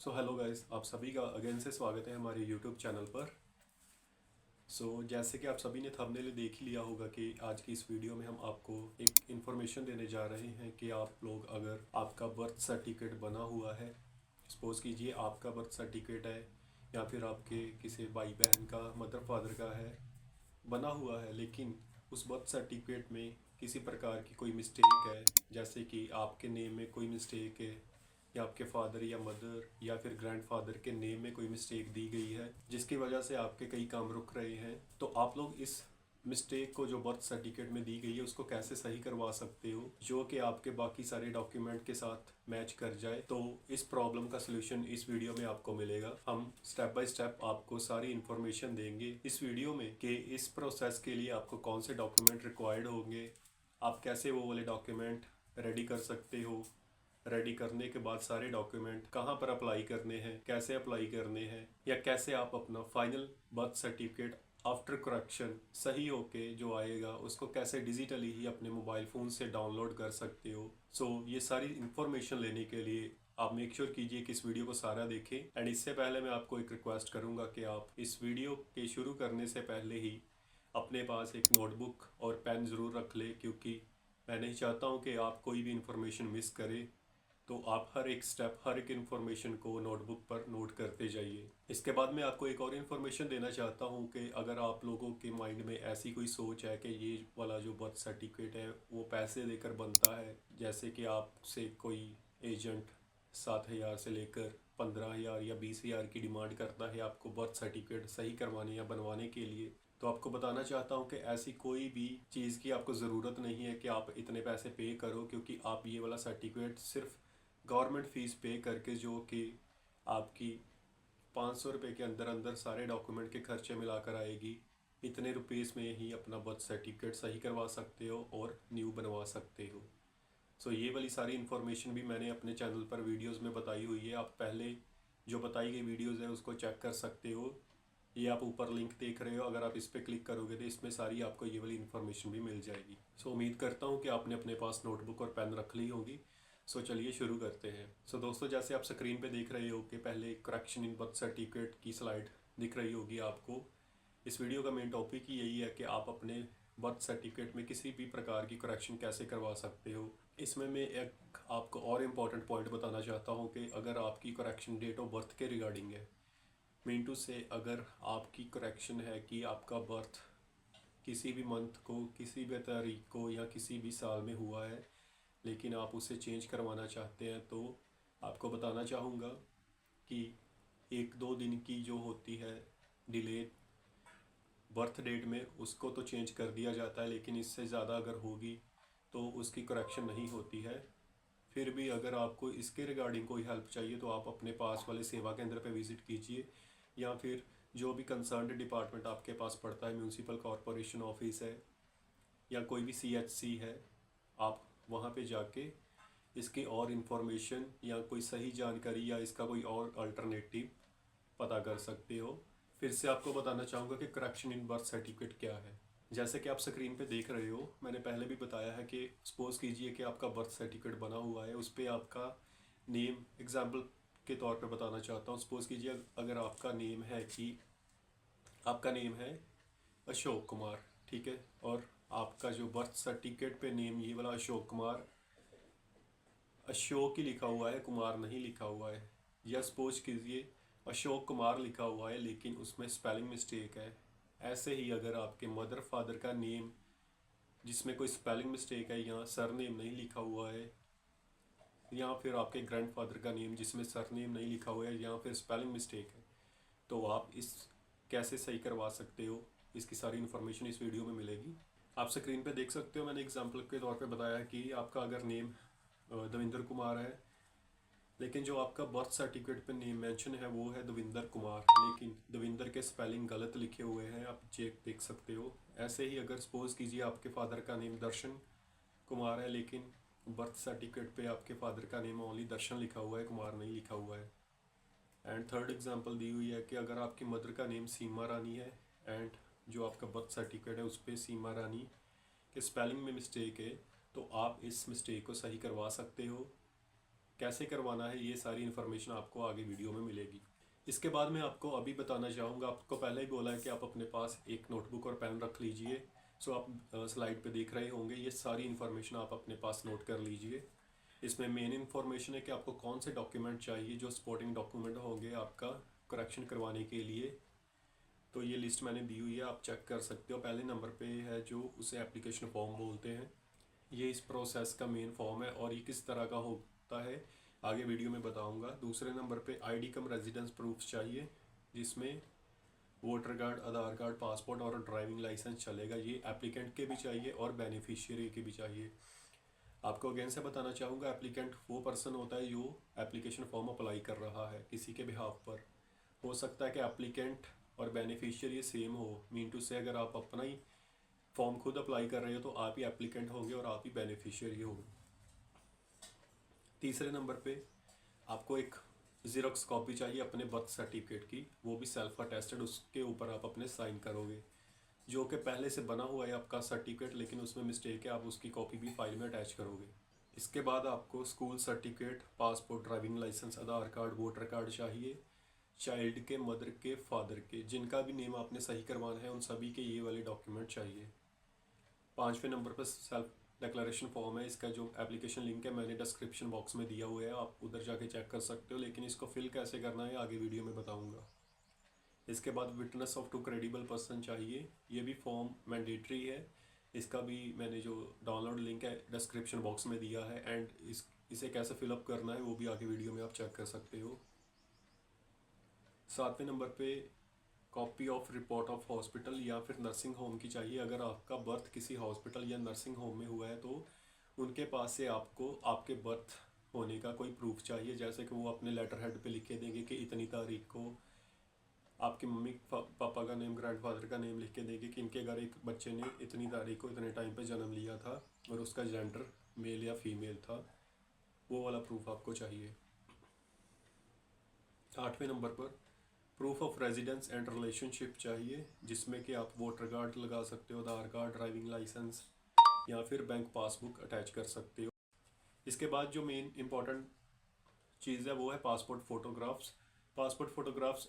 Hello guys, आप सभी का अगेन से स्वागत है हमारे यूट्यूब चैनल पर। जैसे कि आप सभी ने थंबनेल देख ही लिया होगा कि आज की इस वीडियो में हम आपको एक इन्फॉर्मेशन देने जा रहे हैं कि आप लोग अगर आपका बर्थ सर्टिफिकेट बना हुआ है, सपोज़ कीजिए आपका बर्थ सर्टिफिकेट है या फिर आपके किसी भाई बहन का, मदर फादर का है, बना हुआ है, लेकिन उस बर्थ सर्टिफिकेट में किसी प्रकार की कोई मिस्टेक है, जैसे कि आपके नेम में कोई मिस्टेक है या आपके फादर या मदर या फिर ग्रैंडफादर के नेम में कोई मिस्टेक दी गई है जिसकी वजह से आपके कई काम रुक रहे हैं, तो आप लोग इस मिस्टेक को जो बर्थ सर्टिफिकेट में दी गई है उसको कैसे सही करवा सकते हो जो कि आपके बाकी सारे डॉक्यूमेंट के साथ मैच कर जाए। तो इस प्रॉब्लम का सलूशन इस वीडियो में आपको मिलेगा। हम स्टेप बाय स्टेप आपको सारी इन्फॉर्मेशन देंगे इस वीडियो में कि इस प्रोसेस के लिए आपको कौन से डॉक्यूमेंट रिक्वायर्ड होंगे, आप कैसे वो वाले डॉक्यूमेंट रेडी कर सकते हो, रेडी करने के बाद सारे डॉक्यूमेंट कहाँ पर अप्लाई करने हैं, कैसे अप्लाई करने हैं, या कैसे आप अपना final birth certificate after correction सही होके जो आएगा उसको कैसे डिजिटली ही अपने मोबाइल फ़ोन से डाउनलोड कर सकते हो। ये सारी इंफॉर्मेशन लेने के लिए आप मेक श्योर कीजिए कि इस वीडियो को सारा देखें। एंड इससे पहले मैं आपको एक रिक्वेस्ट करूंगा कि आप इस वीडियो के शुरू करने से पहले ही अपने पास एक नोटबुक और पेन ज़रूर रख ले, क्योंकि मैं नहीं चाहता हूँ कि आप कोई भी इंफॉर्मेशन मिस करें। तो आप हर एक स्टेप, हर एक इन्फॉर्मेशन को नोटबुक पर नोट करते जाइए। इसके बाद मैं आपको एक और इन्फॉर्मेशन देना चाहता हूँ कि अगर आप लोगों के माइंड में ऐसी कोई सोच है कि ये वाला जो बर्थ सर्टिफिकेट है वो पैसे देकर बनता है, जैसे कि आपसे कोई एजेंट 7,000 से लेकर 15,000 या 20,000 की डिमांड करता है आपको बर्थ सर्टिफिकेट सही करवाने या बनवाने के लिए, तो आपको बताना चाहता हूँ कि ऐसी कोई भी चीज़ की आपको ज़रूरत नहीं है कि आप इतने पैसे पे करो, क्योंकि आप ये वाला सर्टिफिकेट सिर्फ गवर्नमेंट फ़ीस पे करके, जो कि आपकी 500 रुपये के अंदर अंदर सारे डॉक्यूमेंट के खर्चे मिलाकर आएगी, इतने रुपीज़ में ही अपना बर्थ सर्टिफिकेट सही करवा सकते हो और न्यू बनवा सकते हो। ये वाली सारी इन्फॉर्मेशन भी मैंने अपने चैनल पर वीडियोस में बताई हुई है। आप पहले जो बताई गई वीडियोस है उसको चेक कर सकते हो। ये आप ऊपर लिंक देख रहे हो, अगर आप इस पर क्लिक करोगे तो इसमें सारी आपको ये वाली इन्फॉर्मेशन भी मिल जाएगी। उम्मीद करता हूँ कि आपने अपने पास नोटबुक और पेन रख ली होगी। चलिए शुरू करते हैं। दोस्तों, जैसे आप स्क्रीन पे देख रहे हो कि पहले करेक्शन इन बर्थ सर्टिफिकेट की स्लाइड दिख रही होगी आपको। इस वीडियो का मेन टॉपिक ही यही है कि आप अपने बर्थ सर्टिफिकेट में किसी भी प्रकार की करेक्शन कैसे करवा सकते हो। इसमें मैं एक आपको और इम्पॉर्टेंट पॉइंट बताना चाहता हूँ कि अगर आपकी करेक्शन डेट ऑफ बर्थ के रिगार्डिंग है, मीन टू से अगर आपकी करेक्शन है कि आपका बर्थ किसी भी मंथ को, किसी भी तारीख को या किसी भी साल में हुआ है, लेकिन आप उसे चेंज करवाना चाहते हैं, तो आपको बताना चाहूँगा कि 1-2 दिन की जो होती है डिले बर्थ डेट में, उसको तो चेंज कर दिया जाता है, लेकिन इससे ज़्यादा अगर होगी तो उसकी करेक्शन नहीं होती है। फिर भी अगर आपको इसके रिगार्डिंग कोई हेल्प चाहिए तो आप अपने पास वाले सेवा केंद्र पर विज़िट कीजिए, या फिर जो भी कंसर्न्ड डिपार्टमेंट आपके पास पड़ता है, म्यूनसिपल कॉरपोरेशन ऑफिस है या कोई भी CHC है, आप वहाँ पे जाके इसकी और इन्फॉर्मेशन या कोई सही जानकारी या इसका कोई और अल्टरनेटिव पता कर सकते हो। फिर से आपको बताना चाहूँगा कि करेक्शन इन बर्थ सर्टिफिकेट क्या है। जैसे कि आप स्क्रीन पे देख रहे हो, मैंने पहले भी बताया है कि सपोज़ कीजिए कि आपका बर्थ सर्टिफिकेट बना हुआ है, उस पर आपका नेम, एग्जाम्पल के तौर पे बताना चाहता हूँ। सपोज़ कीजिए अगर आपका नेम है कि आपका नेम है अशोक कुमार, ठीक है, और आपका जो बर्थ सर्टिफिकेट पे नेम ये वाला अशोक कुमार, अशोक ही लिखा हुआ है, कुमार नहीं लिखा हुआ है, या सपोज कीजिए अशोक कुमार लिखा हुआ है लेकिन उसमें स्पेलिंग मिस्टेक है। ऐसे ही अगर आपके मदर फादर का नेम जिसमें कोई स्पेलिंग मिस्टेक है या सरनेम नहीं लिखा हुआ है, या फिर आपके ग्रैंडफादर का नेम जिसमें सरनेम नहीं लिखा हुआ है या फिर स्पेलिंग मिस्टेक है, तो आप इस कैसे सही करवा सकते हो, इसकी सारी इन्फॉर्मेशन इस वीडियो में मिलेगी। आप स्क्रीन पे देख सकते हो, मैंने एग्जांपल के तौर पे बताया है कि आपका अगर नेम दविंदर कुमार है, लेकिन जो आपका बर्थ सर्टिफिकेट पे नेम मेंशन है वो है दविंदर कुमार, लेकिन दविंदर के स्पेलिंग गलत लिखे हुए हैं, आप चेक देख सकते हो। ऐसे ही अगर सपोज़ कीजिए आपके फादर का नेम दर्शन कुमार है, लेकिन बर्थ सर्टिफिकेट पे आपके फादर का नेम ओनली दर्शन लिखा हुआ है, कुमार नहीं लिखा हुआ है। एंड थर्ड एग्जांपल दी हुई है कि अगर आपकी मदर का नेम सीमा रानी है एंड जो आपका बर्थ सर्टिफिकेट है उस पर सीमा रानी के स्पेलिंग में मिस्टेक है, तो आप इस मिस्टेक को सही करवा सकते हो। कैसे करवाना है, ये सारी इन्फॉर्मेशन आपको आगे वीडियो में मिलेगी। इसके बाद मैं आपको अभी बताना चाहूँगा, आपको पहले ही बोला है कि आप अपने पास एक नोटबुक और पेन रख लीजिए। सो आप स्लाइड पे देख रहे होंगे, ये सारी इन्फॉर्मेशन आप अपने पास नोट कर लीजिए। इसमें मेन इन्फॉर्मेशन है कि आपको कौन से डॉक्यूमेंट चाहिए, जो सपोर्टिंग डॉक्यूमेंट होंगे आपका करेक्शन करवाने के लिए। तो ये लिस्ट मैंने दी हुई है, आप चेक कर सकते हो। पहले नंबर पे है जो उसे एप्लीकेशन फॉर्म बोलते हैं, ये इस प्रोसेस का मेन फॉर्म है और ये किस तरह का होता है आगे वीडियो में बताऊंगा। दूसरे नंबर पे आईडी कम रेजिडेंस प्रूफ चाहिए, जिसमें वोटर कार्ड, आधार कार्ड, पासपोर्ट और ड्राइविंग लाइसेंस चलेगा। ये एप्लीकेंट के भी चाहिए और बेनिफिशियरी के भी चाहिए। आपको अगेन से बताना चाहूँगा, एप्लीकेंट वो पर्सन होता है जो एप्लीकेशन फॉर्म अप्लाई कर रहा है किसी के बिहाफ पर। हो सकता है कि एप्लीकेंट और बेनिफिशियरी सेम हो, मीन टू से अगर आप अपना ही फॉर्म खुद अप्लाई कर रहे हो तो आप ही एप्लीकेंट होंगे और आप ही बेनिफिशियरी होंगे। तीसरे नंबर पे आपको एक ज़ेरॉक्स कॉपी चाहिए अपने बर्थ सर्टिफिकेट की, वो भी सेल्फ अटेस्टेड, उसके ऊपर आप अपने साइन करोगे। जो कि पहले से बना हुआ है आपका सर्टिफिकेट, लेकिन उसमें मिस्टेक है, आप उसकी कॉपी भी फाइल में अटैच करोगे। इसके बाद आपको school certificate, passport, driving licence, Aadhaar card, voter card चाहिए। चाइल्ड के, मदर के, फादर के, जिनका भी नेम आपने सही करवाना है उन सभी के ये वाले डॉक्यूमेंट चाहिए। पाँचवें नंबर पर सेल्फ डिक्लेरेशन फॉर्म है। इसका जो एप्लीकेशन लिंक है मैंने डिस्क्रिप्शन बॉक्स में दिया हुआ है, आप उधर जाके चेक कर सकते हो, लेकिन इसको फिल कैसे करना है आगे वीडियो में बताऊंगा। इसके बाद witness of two credible person चाहिए, ये भी फॉर्म मैंडेटरी है। इसका भी मैंने जो डाउनलोड लिंक है डिस्क्रिप्शन बॉक्स में दिया है, एंड इसे कैसे फिलअप करना है वो भी आगे वीडियो में आप चेक कर सकते हो। सातवें नंबर पे copy of report of hospital या फिर नर्सिंग होम की चाहिए। अगर आपका बर्थ किसी हॉस्पिटल या नर्सिंग होम में हुआ है तो उनके पास से आपको आपके बर्थ होने का कोई प्रूफ चाहिए, जैसे कि वो अपने लेटर हेड पे लिख के देंगे कि इतनी तारीख को। आपके मम्मी पापा का नेम, ग्रैंडफादर का नेम लिख के देंगे कि इनके घर एक बच्चे ने इतनी तारीख को इतने टाइम पे जन्म लिया था और उसका जेंडर मेल या फीमेल था, वो वाला प्रूफ आपको चाहिए। आठवें नंबर पर proof of residence and relationship चाहिए, जिसमें कि आप वोटर कार्ड लगा सकते हो, आधार कार्ड, ड्राइविंग लाइसेंस या फिर बैंक पासबुक अटैच कर सकते हो। इसके बाद जो मेन इंपॉर्टेंट चीज़ है वो है passport photographs. Passport photographs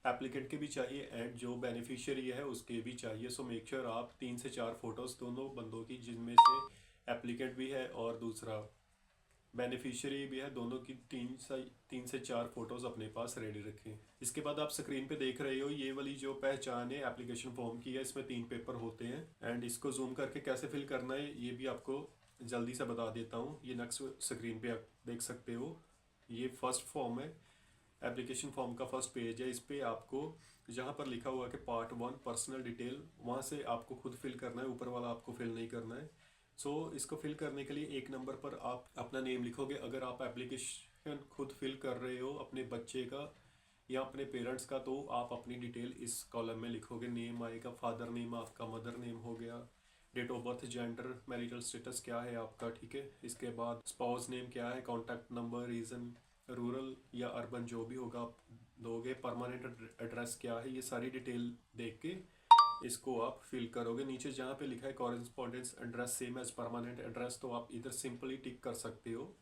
applicant के भी चाहिए एंड जो बेनिफिशियरी है उसके भी चाहिए। सो मेक श्योर आप 3 से 4 फ़ोटोज़ दोनों बंदों की, जिनमें से एप्लीकेंट भी है और दूसरा बेनिफिशियरी भी है, दोनों की 3 से 4 फोटोज़ अपने पास रेडी रखें। इसके बाद आप स्क्रीन पे देख रहे हो ये वाली जो पहचान है एप्लीकेशन फॉर्म की है, इसमें 3 पेपर होते हैं एंड इसको जूम करके कैसे फिल करना है ये भी आपको जल्दी से बता देता हूँ। ये नेक्स्ट स्क्रीन पे आप देख सकते हो, ये फर्स्ट फॉर्म है, एप्लीकेशन फॉर्म का फर्स्ट पेज है। इस पर आपको जहाँ पर लिखा हुआ है कि पार्ट 1 पर्सनल डिटेल, वहाँ से आपको खुद फिल करना है, ऊपर वाला आपको फिल नहीं करना है। सो इसको फिल करने के लिए एक नंबर पर आप अपना नेम लिखोगे। अगर आप एप्लीकेशन खुद फिल कर रहे हो अपने बच्चे का या अपने पेरेंट्स का, तो आप अपनी डिटेल इस कॉलम में लिखोगे। नेम आएगा, फादर नेम आपका, मदर नेम हो गया, date of birth, gender, marital status क्या है आपका, ठीक है। इसके बाद स्पाउस नेम क्या है, कॉन्टैक्ट नंबर, रीज़न, रूरल या अर्बन जो भी होगा आप दोगे, परमानेंट एड्रेस क्या है, ये सारी डिटेल देख के इसको आप फिल करोगे। नीचे जहाँ पे लिखा है correspondence address same as permanent address, तो आप इधर सिंपली टिक कर सकते हो।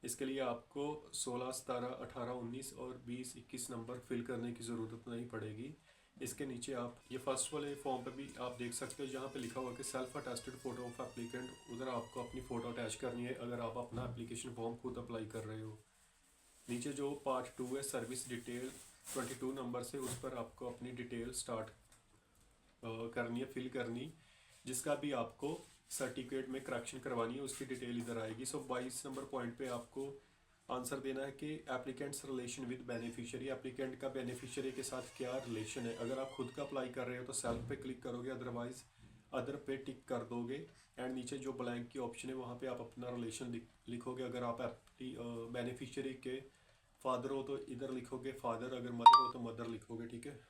इसके लिए आपको 16, 17, 18, 19 और 20, 21 नंबर फिल करने की ज़रूरत नहीं पड़ेगी। इसके नीचे आप ये फर्स्ट वाले फॉर्म पे भी आप देख सकते हो जहाँ पे लिखा हुआ कि self attested photo of applicant, उधर आपको अपनी फ़ोटो अटैच करनी है अगर आप अपना एप्लीकेशन फॉर्म खुद अप्लाई कर रहे हो। नीचे जो पार्ट 2 है सर्विस डिटेल 22 नंबर से, उस पर आपको अपनी डिटेल स्टार्ट करनी है, फिल करनी, जिसका भी आपको सर्टिफिकेट में करेक्शन करवानी है उसकी डिटेल इधर आएगी। सो 22 नंबर पॉइंट पे आपको आंसर देना है कि applicants relation with beneficiary, applicant का बेनिफिशियरी के साथ क्या रिलेशन है। अगर आप खुद का अप्लाई कर रहे हो तो सेल्फ पे क्लिक करोगे, अदरवाइज अदर पे टिक कर दोगे एंड नीचे जो ब्लैंक की ऑप्शन है वहाँ पे आप अपना रिलेशन लिखोगे। अगर आप बेनिफिशियरी के फादर हो तो इधर लिखोगे फादर, अगर मदर हो तो मदर लिखोगे, ठीक है।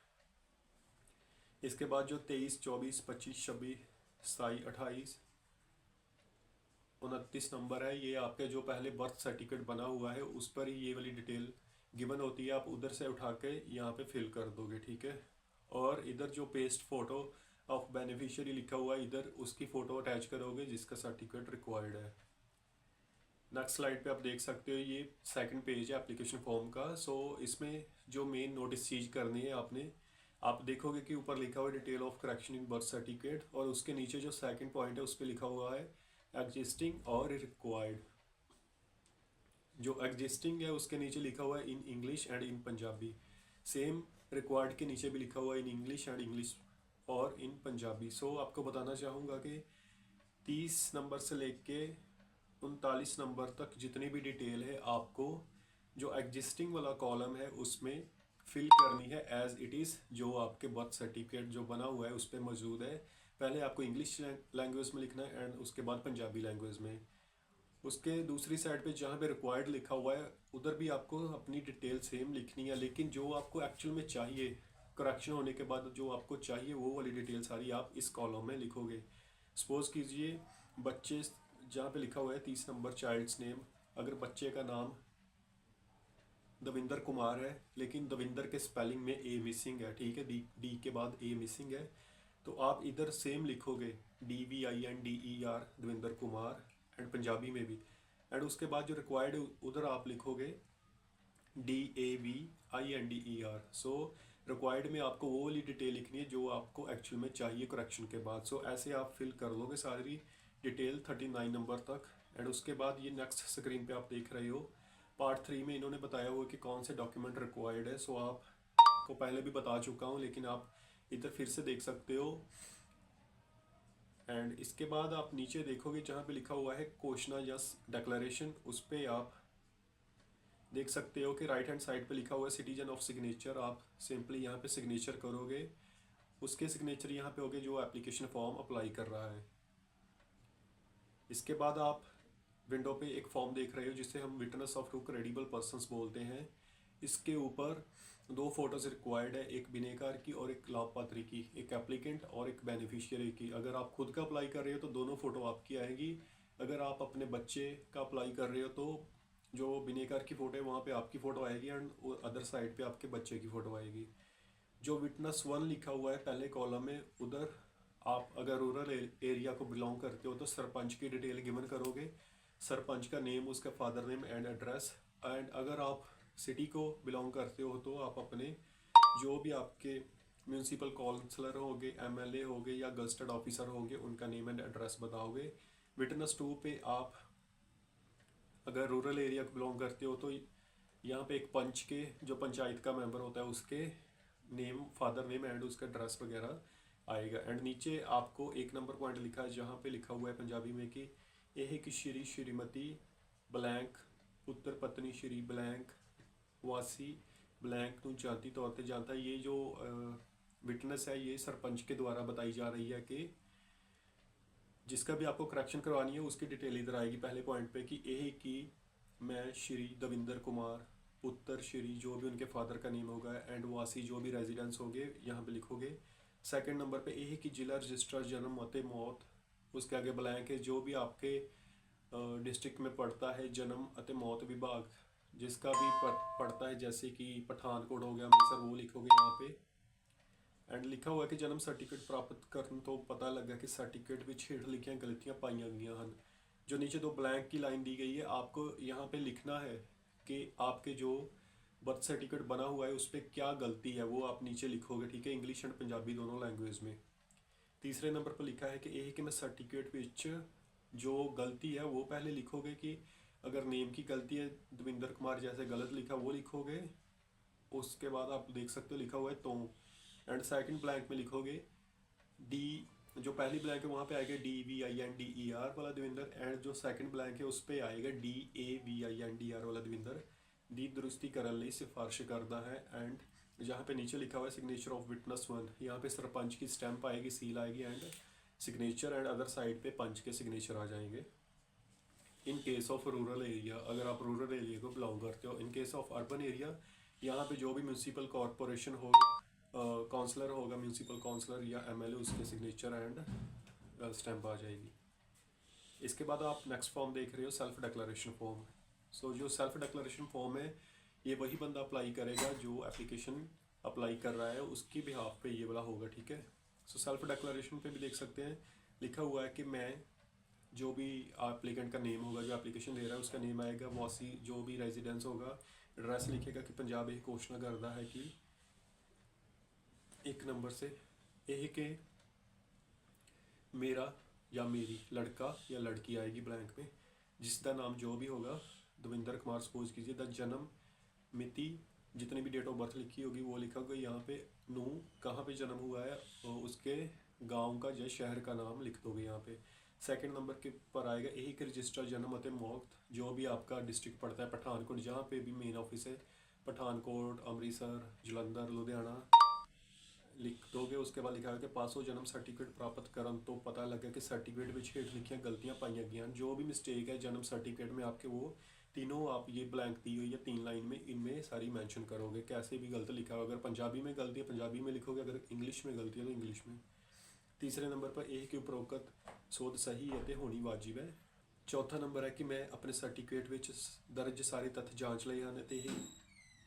इसके बाद जो 23, 24, 25, 26, 27, 28, 29 नंबर है, ये आपके जो पहले बर्थ सर्टिफिकेट बना हुआ है उस पर ही ये वाली डिटेल गिवन होती है, आप उधर से उठा के यहाँ पे फिल कर दोगे, ठीक है। और इधर जो पेस्ट फोटो ऑफ बेनिफिशियरी लिखा हुआ है इधर उसकी फ़ोटो अटैच करोगे जिसका सर्टिफिकेट रिक्वायर्ड है। नेक्स्ट स्लाइड पे आप देख सकते हो, ये सेकंड पेज है एप्लीकेशन फॉर्म का। सो इसमें जो मेन नोटिस चीज़ करनी है आपने, आप देखोगे कि ऊपर लिखा हुआ है detail of correction in birth certificate, और उसके नीचे जो सेकंड पॉइंट है उस पर लिखा हुआ है एग्जिस्टिंग और रिक्वायर्ड। जो एग्जिस्टिंग है उसके नीचे लिखा हुआ है in English and in Punjabi. Same required के नीचे भी लिखा हुआ है इन इंग्लिश एंड इंग्लिश और इन पंजाबी। सो आपको बताना चाहूँगा कि 30 नंबर से लेके 39 नंबर तक जितनी भी डिटेल है आपको जो एग्जिस्टिंग वाला कॉलम है उसमें फिल करनी है एज इट इज़, जो आपके बर्थ सर्टिफिकेट जो बना हुआ है उस पर मौजूद है। पहले आपको इंग्लिश लैंग्वेज में लिखना है एंड उसके बाद पंजाबी लैंग्वेज में। उसके दूसरी साइड पे जहाँ पे रिक्वायर्ड लिखा हुआ है उधर भी आपको अपनी डिटेल सेम लिखनी है, लेकिन जो आपको एक्चुअल में चाहिए करेक्शन होने के बाद जो आपको चाहिए वो वाली डिटेल सारी आप इस कॉलम में लिखोगे। सपोज कीजिए बच्चे, जहाँ पे लिखा हुआ है 30 नंबर चाइल्ड्स नेम, अगर बच्चे का नाम दविंदर कुमार है लेकिन दविंदर के स्पेलिंग में ए मिसिंग है, ठीक है, डी के बाद ए मिसिंग है, तो आप इधर सेम लिखोगे DVINDER दविंदर कुमार, एंड पंजाबी में भी। एंड उसके बाद जो रिक्वायर्ड उधर आप लिखोगे DAVINDER। सो रिक्वायर्ड में आपको वो वाली डिटेल लिखनी है जो आपको एक्चुअल में चाहिए करेक्शन के बाद। सो ऐसे आप फिल कर लोगे सारी डिटेल 39 नंबर तक। एंड उसके बाद ये नेक्स्ट स्क्रीन पे आप देख रहे हो पार्ट 3 में इन्होंने बताया हुआ कि कौन से डॉक्यूमेंट रिक्वायर्ड है। सो आपको पहले भी बता चुका हूँ लेकिन आप इधर फिर से देख सकते हो। एंड इसके बाद आप नीचे देखोगे जहाँ पे लिखा हुआ है क्वेश्चन या डिक्लेरेशन, उस पर आप देख सकते हो कि राइट हैंड साइड पे लिखा हुआ है सिटीजन ऑफ सिग्नेचर। आप सिंपली यहाँ पे सिग्नेचर करोगे, उसके सिग्नेचर यहाँ पे होगे जो एप्लीकेशन फॉर्म अप्लाई कर रहा है। इसके बाद आप विंडो पे एक फॉर्म देख रहे हो जिसे हम witness of two credible persons बोलते हैं। इसके ऊपर 2 फोटोज रिक्वायर्ड है, एक बिनेकार की और एक लाभपात्री की, एक एप्लीकेंट और एक बेनिफिशियरी की। अगर आप खुद का अप्लाई कर रहे हो तो दोनों फ़ोटो आपकी आएगी, अगर आप अपने बच्चे का अप्लाई कर रहे हो तो जो बिनेकार की फ़ोटो है वहाँ पे आपकी फ़ोटो आएगी एंड अदर साइड पे आपके बच्चे की फ़ोटो आएगी। जो विटनेस 1 लिखा हुआ है पहले कॉलम में, उधर आप अगर रूरल एरिया को बिलोंग करते हो तो सरपंच की डिटेल गिवन करोगे, सरपंच का नेम, उसका father name and address. And अगर आप सिटी को बिलोंग करते हो तो आप अपने जो भी आपके म्यूनसिपल काउंसलर होंगे, MLA होंगे या गजटेड ऑफिसर होंगे उनका नेम एंड एड्रेस बताओगे। विटनेस 2 पे आप अगर रूरल एरिया को बिलोंग करते हो तो यहाँ पे एक पंच के जो पंचायत का मेंबर होता है उसके नेम, फादर नेम एंड उसका एड्रेस वगैरह आएगा। एंड नीचे आपको 1 नंबर पॉइंट लिखा है जहाँ पे लिखा हुआ है पंजाबी में कि यह कि श्रीमती ब्लैंक पुत्र पत्नी श्री ब्लैंक वासी ब्लैंक ਨੂੰ जाती तौर पे जानता है। ये जो विटनेस है ये सरपंच के द्वारा बताई जा रही है कि जिसका भी आपको करेक्शन करवानी है उसकी डिटेल इधर आएगी पहले पॉइंट पे कि यह कि मैं श्री दविंदर कुमार पुत्र श्री जो भी उनके फादर का नेम होगा एंड वासी जो भी रेजिडेंस होंगे यहाँ पे लिखोगे। सेकंड नंबर पे यह कि जिला रजिस्ट्रार जन्म मते मौत, उसके आगे ब्लैंक है जो भी आपके डिस्ट्रिक्ट में पड़ता है जन्म अते मौत विभाग जिसका भी पड़ता है, जैसे कि पठानकोट हो गया, अमृतसर, वो लिखोगे यहाँ पे। एंड लिखा हुआ है कि जन्म सर्टिफिकेट प्राप्त करने तो पता लगा कि सर्टिफिकेट में छेड़ लिखियाँ गलतियाँ पाई गई हैं। जो नीचे 2 ब्लैंक की लाइन दी गई है आपको यहाँ पे लिखना है कि आपके जो बर्थ सर्टिफिकेट बना हुआ है उस पर क्या गलती है वो आप नीचे लिखोगे, ठीक है, इंग्लिश एंड पंजाबी दोनों लैंग्वेज में। तीसरे नंबर पर लिखा है कि यह कि मैं सर्टिफिकेट विच जो गलती है वो पहले लिखोगे कि अगर नेम की गलती है दविंदर कुमार जैसे गलत लिखा वो लिखोगे। उसके बाद आप देख सकते हो लिखा हुआ है तो। एंड सेकंड ब्लैंक में लिखोगे डी, जो पहली ब्लैंक है वहाँ पे आएगा DVINDER वाला दविंदर, एंड जो सेकंड ब्लैंक है उस पर आएगा DAVINDR वाला दविंदर। दी दुरुस्ती करने ਲਈ सिफारिश करता है। एंड जहाँ पे नीचे लिखा हुआ है सिग्नेचर ऑफ विटनेस 1, यहाँ पे सरपंच की स्टैंप आएगी, सील आएगी and signature, and other side पे पंच के सिग्नेचर आ जाएंगे। In case of rural area, अगर आप रूरल एरिया को बिलोंग करते हो। In case of urban area यहाँ पे जो भी म्यूनसिपल कॉरपोरेशन हो काउंसलर होगा, म्यूनसिपल काउंसलर या MLA, उसके सिग्नेचर एंड स्टैंप आ जाएगी। इसके बाद आप नेक्स्ट फॉर्म देख रहे हो सेल्फ डिक्लेरेशन फॉर्म। सो जो सेल्फ डिक्लेरेशन फॉर्म है ये वही बंदा अप्लाई करेगा जो एप्लीकेशन अप्लाई कर रहा है उसकी बिहाफ पे ये वाला होगा, ठीक है। सो सेल्फ डिक्लेरेशन पे भी देख सकते हैं लिखा हुआ है कि मैं जो भी एप्लीकेंट का नेम होगा, जो एप्लीकेशन दे रहा है उसका नेम आएगा, वासी जो भी रेजिडेंस होगा, एड्रेस लिखेगा कि पंजाब यह घोषणा करता है कि एक नंबर से यह के मेरा या मेरी लड़का या लड़की आएगी ब्लैंक में, जिसका नाम जो भी होगा, दविंदर कुमार सपोज कीजिए, द जन्म मिति जितनी भी डेट ऑफ बर्थ लिखी होगी वो लिखा होगा, यहाँ पे नू कहाँ पे जन्म हुआ है और उसके गांव का या शहर का नाम लिख दोगे यहाँ पे। सेकंड नंबर के पर आएगा एक रजिस्टर जन्म अते मौत, जो भी आपका डिस्ट्रिक्ट पड़ता है, पठानकोट जहाँ पे भी मेन ऑफिस है, पठानकोट, अमृतसर, जलंधर, लुधियाना लिख दोगे। उसके बाद लिखा है कि पासो जन्म सर्टिफिकेट प्राप्त करन तो पता लगे कि सर्टिफिकेट में हेठ लिखिया गलतियां पाई गई, जो भी मिस्टेक है जन्म सर्टिफिकेट में आपके, वो तीनों आप ये ब्लैंक दी हुई है 3 लाइन में, इनमें सारी मेंशन करोगे। कैसे भी गलत लिखा हो, अगर पंजाबी में गलती है पंजाबी में लिखोगे, अगर इंग्लिश में गलती है तो इंग्लिश में। तीसरे नंबर पर एक के उपरोक्त सोध सही है तो होनी वाजिब है। चौथा नंबर है कि मैं अपने सर्टिफिकेट ਵਿੱਚ दर्ज सारे तथ्य जांच ਲਏ ਹਨ ਤੇ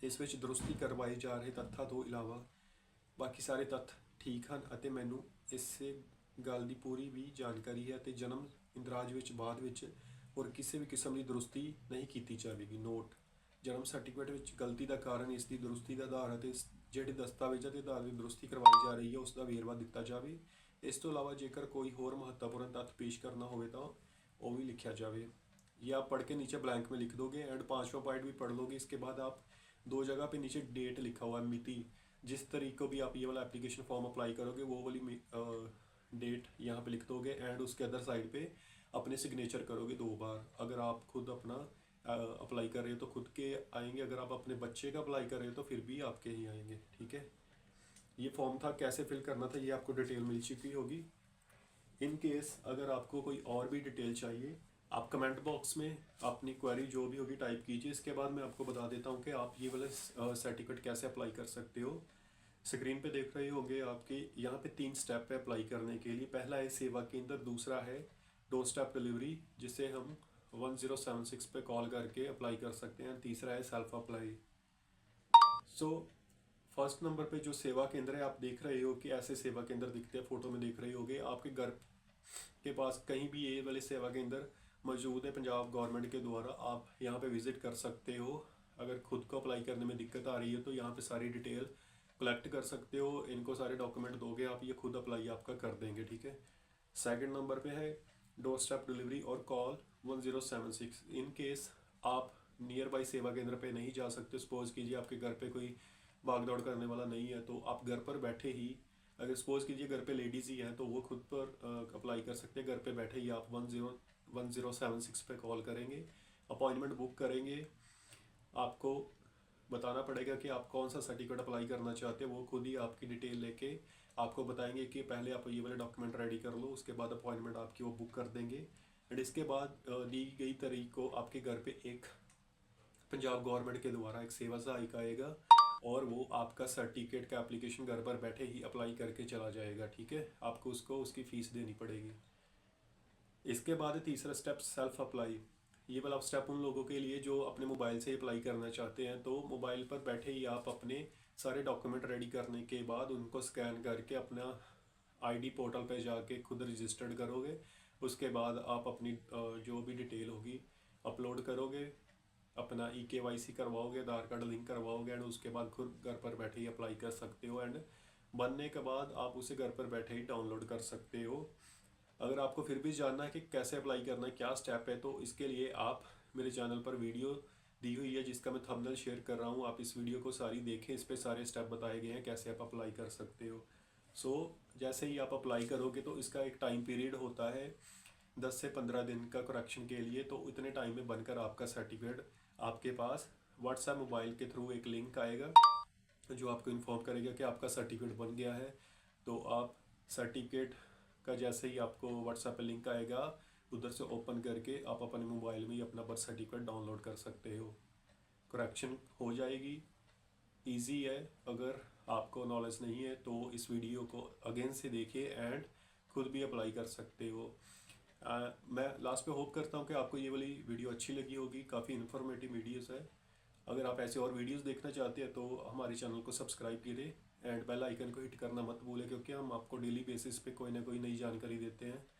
ਇਸ ਵਿੱਚ ਦਰੁਸਤੀ ਕਰਵਾਏ ਜਾ ਰਹੇ ਤੱਥਾਂ ਤੋਂ ਇਲਾਵਾ ਬਾਕੀ ਸਾਰੇ ਤੱਥ ਠੀਕ ਹਨ ਅਤੇ ਮੈਨੂੰ ਇਸੇ ਗੱਲ ਦੀ ਪੂਰੀ ਵੀ ਜਾਣਕਾਰੀ ਹੈ ਤੇ ਜਨਮ ਇੰਦਰਾਜ ਵਿੱਚ ਬਾਅਦ ਵਿੱਚ और किसी भी किस्म की दुरुस्ती नहीं की जाएगी। नोट, जन्म सर्टिफिकेट ਵਿੱਚ गलती का कारण ਇਸ ਦੀ दुरुस्ती का आधार है ਜਿਹੜੇ दस्तावेज़ों के आधार पर दुरुस्ती करवाई जा रही है उसका वेरवा दिता जाए। इस तो इलावा जेकर कोई होर महत्वपूर्ण तथ्य पेश करना हो तो वो भी लिखा जाए। ये आप पढ़ के नीचे ब्लैंक में लिख दोगे एंड 5वां पॉइंट भी पढ़ लोगे। इसके बाद आप 2 जगह पे नीचे डेट लिखा हुआ है, मिति, जिस तरीके को भी आप ये वाला एप्लीकेशन फॉर्म अप्लाई करोगे वो वाली डेट यहाँ पे लिख दोगे एंड उसके अदर साइड पे अपने सिग्नेचर करोगे 2 बार। अगर आप खुद अपना अप्लाई कर रहे हो तो खुद के आएंगे, अगर आप अपने बच्चे का अप्लाई कर रहे हो तो फिर भी आपके ही आएंगे। ठीक है, ये फॉर्म था, कैसे फिल करना था ये आपको डिटेल मिल चुकी होगी। इन केस अगर आपको कोई और भी डिटेल चाहिए आप कमेंट बॉक्स में अपनी क्वेरी जो भी होगी टाइप कीजिए। इसके बाद मैं आपको बता देता हूँ कि आप ये वाला सर्टिफिकेट कैसे अप्लाई कर सकते हो। स्क्रीन पे देख रहे होंगे आपके यहाँ पे 3 स्टेप है अप्लाई करने के लिए। पहला है सेवा केंद्र, दूसरा है डोर स्टेप डिलीवरी जिसे हम 1076 पे कॉल करके अप्लाई कर सकते हैं, तीसरा है self apply. So first number पे जो सेवा केंद्र है आप देख रहे हो कि ऐसे सेवा केंद्र दिखते हैं, फोटो में देख रहे होगे। आपके घर के पास कहीं भी ये वाले सेवा केंद्र मौजूद है पंजाब गवर्नमेंट के द्वारा, आप यहाँ पे विजिट कर सकते हो। अगर खुद को अप्लाई करने में दिक्कत आ रही है तो यहाँ पे सारी डिटेल कलेक्ट कर सकते हो, इनको सारे डॉक्यूमेंट दोगे आप, ये खुद अप्लाई आपका कर देंगे। ठीक है, सेकंड नंबर पे है डोर स्टेप डिलीवरी और कॉल 1076। इन केस आप नियर बाई सेवा केंद्र पे नहीं जा सकते, सपोज कीजिए आपके घर पे कोई भाग दौड़ करने वाला नहीं है, तो आप घर पर बैठे ही, अगर सपोज कीजिए घर पे लेडीज़ ही हैं तो वो खुद पर अप्लाई कर सकते हैं। घर पे बैठे ही आप 1076 पे कॉल करेंगे, अपॉइंटमेंट बुक करेंगे। आपको बताना पड़ेगा कि आप कौन सा सर्टिफिकेट अप्लाई करना चाहते हैं, वो खुद ही आपकी डिटेल लेके आपको बताएंगे कि पहले आप ये वाले डॉक्यूमेंट रेडी कर लो, उसके बाद अपॉइंटमेंट आपकी वो बुक कर देंगे। एंड इसके बाद दी गई तारीख को आपके घर पे एक पंजाब गवर्नमेंट के द्वारा एक सेवा सहायक आएगा और वो आपका सर्टिफिकेट का एप्लीकेशन घर पर बैठे ही अप्लाई करके चला जाएगा। ठीक है, आपको उसको उसकी फ़ीस देनी पड़ेगी। इसके बाद तीसरा स्टेप सेल्फ अप्लाई। ये वाला स्टेप उन लोगों के लिए जो अपने मोबाइल से अप्लाई करना चाहते हैं, तो मोबाइल पर बैठे ही आप अपने सारे डॉक्यूमेंट रेडी करने के बाद उनको स्कैन करके अपना आईडी पोर्टल पे जाके खुद रजिस्टर्ड करोगे। उसके बाद आप अपनी जो भी डिटेल होगी अपलोड करोगे, अपना EKYC करवाओगे, आधार कार्ड लिंक करवाओगे एंड उसके बाद खुद घर पर बैठे ही अप्लाई कर सकते हो। एंड बनने के बाद आप उसे घर पर बैठे ही डाउनलोड कर सकते हो। अगर आपको फिर भी जानना है कि कैसे अप्लाई करना है, क्या स्टेप है, तो इसके लिए आप मेरे चैनल पर वीडियो दी हुई है जिसका मैं थंबनेल शेयर कर रहा हूँ, आप इस वीडियो को सारी देखें, इस पे सारे स्टेप बताए गए हैं कैसे आप अप्लाई कर सकते हो। सो जैसे ही आप अप्लाई करोगे तो इसका एक टाइम पीरियड होता है 10 से 15 दिन का करेक्शन के लिए, तो इतने टाइम में बनकर आपका सर्टिफिकेट आपके पास व्हाट्सएप मोबाइल के थ्रू एक लिंक आएगा जो आपको इन्फॉर्म करेगा कि आपका सर्टिफिकेट बन गया है। तो आप सर्टिफिकेट का जैसे ही आपको व्हाट्सएप पे लिंक आएगा उधर से ओपन करके आप अपने मोबाइल में ही अपना बर्थ सर्टिफिकेट डाउनलोड कर सकते हो। करेक्शन हो जाएगी, इजी है। अगर आपको नॉलेज नहीं है तो इस वीडियो को अगेन से देखिए एंड खुद भी अप्लाई कर सकते हो। मैं लास्ट पे होप करता हूँ कि आपको ये वाली वीडियो अच्छी लगी होगी, काफ़ी इन्फॉर्मेटिव वीडियोस है। अगर आप ऐसे और वीडियोस देखना चाहते हैं तो हमारे चैनल को सब्सक्राइब कीजिए एंड बेल आइकन को हिट करना मत भूलें, क्योंकि हम आपको डेली बेसिस पे कोई ना कोई नई जानकारी देते हैं।